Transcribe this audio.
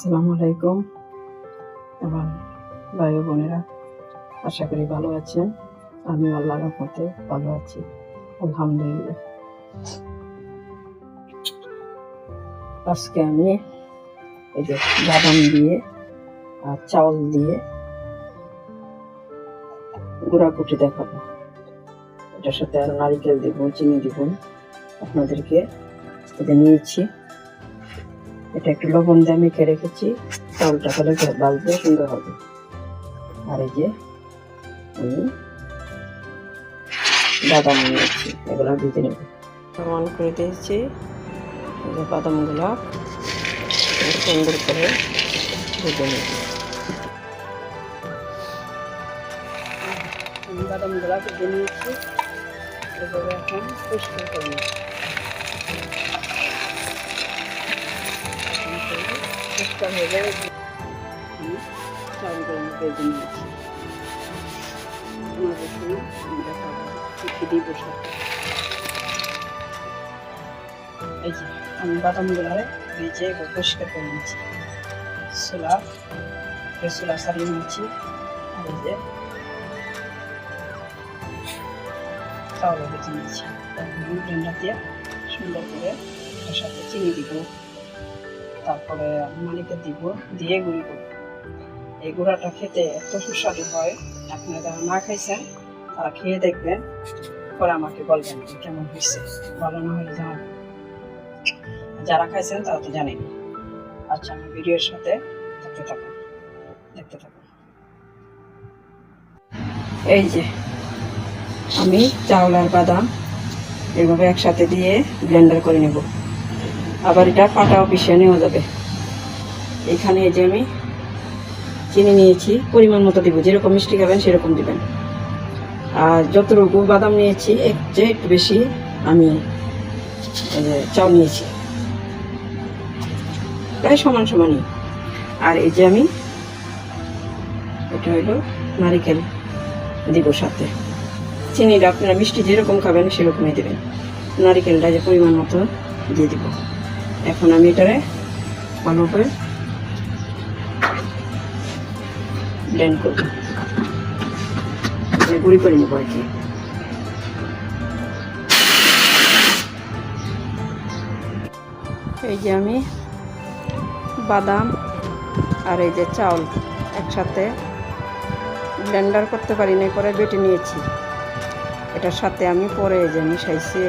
আসসালামু আলাইকুম আমার ভাই ও বোনেরা, আশা করি ভালো আছেন। আমি আল্লাহর রহমতে ভালো আছি, আলহামদুলিল্লাহ। আজকে আমি এই যে বাদাম দিয়ে আর চাউল দিয়ে গুঁড়া কুটি দেখাবো। এটার সাথে আর নারিকেল দিব, চিনি দিব। আপনাদেরকে এটা নিয়েছি, এটা একটু লবণ দিয়ে মেখে রেখেছি। চাউলটা তাহলে বাজবে সুন্দর হবে। আর এই যে আমি বাদাম নিয়েছি, এগুলো ভিজে নেব। অন করে দিয়েছি যে বাদামগুলো সুন্দর করে ভেজে নেব। আমি বাদামগুলো ভেজে নিয়েছি, এভাবে এখন পরিষ্কার করে নিচ্ছি। পরিষ্কার হয়ে যাবে, আমি চাউলগুলো ভেজে নিয়েছি। এই যে আমি বাদামগুলো ভেজে পরিষ্কার করে নিয়েছি, চুলা সারিয়ে নিয়েছি। আর এই যে চাউল ভেজে নিয়েছি, ব্লেন্ডার দিয়ে সুন্দর করে এর সাথে চিনি দিব, তারপরে নারিকেল দিব, দিয়ে গুঁড়ি করব। এই গুঁড়াটা খেতে এত সুস্বাদু হয়, আপনারা যারা না খাইছেন তারা খেয়ে দেখবেন, পরে আমাকে বলবেন কেমন হয়েছে। ভালো না হলে জানাবেন, যারা খাইছেন তারা তো জানেন। আচ্ছা, আমি ভিডিওর সাথে দেখতে থাকুন। এই যে আমি চাউল আর বাদাম এভাবে একসাথে দিয়ে ব্লেন্ডার করে নেব। আবার এটা পাটাও পিষে নেওয়া যাবে। এখানে এই যে আমি চিনি নিয়েছি, পরিমাণ মতো দিব, যেরকম মিষ্টি খাবেন সেরকম দিবেন। আর যতটুকু বাদাম নিয়েছি এর চেয়ে একটু বেশি আমি চাউল নিয়েছি, প্রায় সমান সমানই। আর এই যে আমি এটা হইল নারিকেল দিব সাথে। চিনিটা আপনারা মিষ্টি যেরকম খাবেন সেরকমই দেবেন। নারিকেলটা যে পরিমাণ মতো দিয়ে দিব। এখন আমি এটারে ভালো করে ব্লেন্ড করব, গুঁড়ি করে নেব আর কি। এই যে আমি বাদাম আর এই যে চাউল একসাথে ব্লেন্ডার করতে পারি না, করে বেটে নিয়েছি। এটার সাথে আমি পরে এই যে মিশাইছি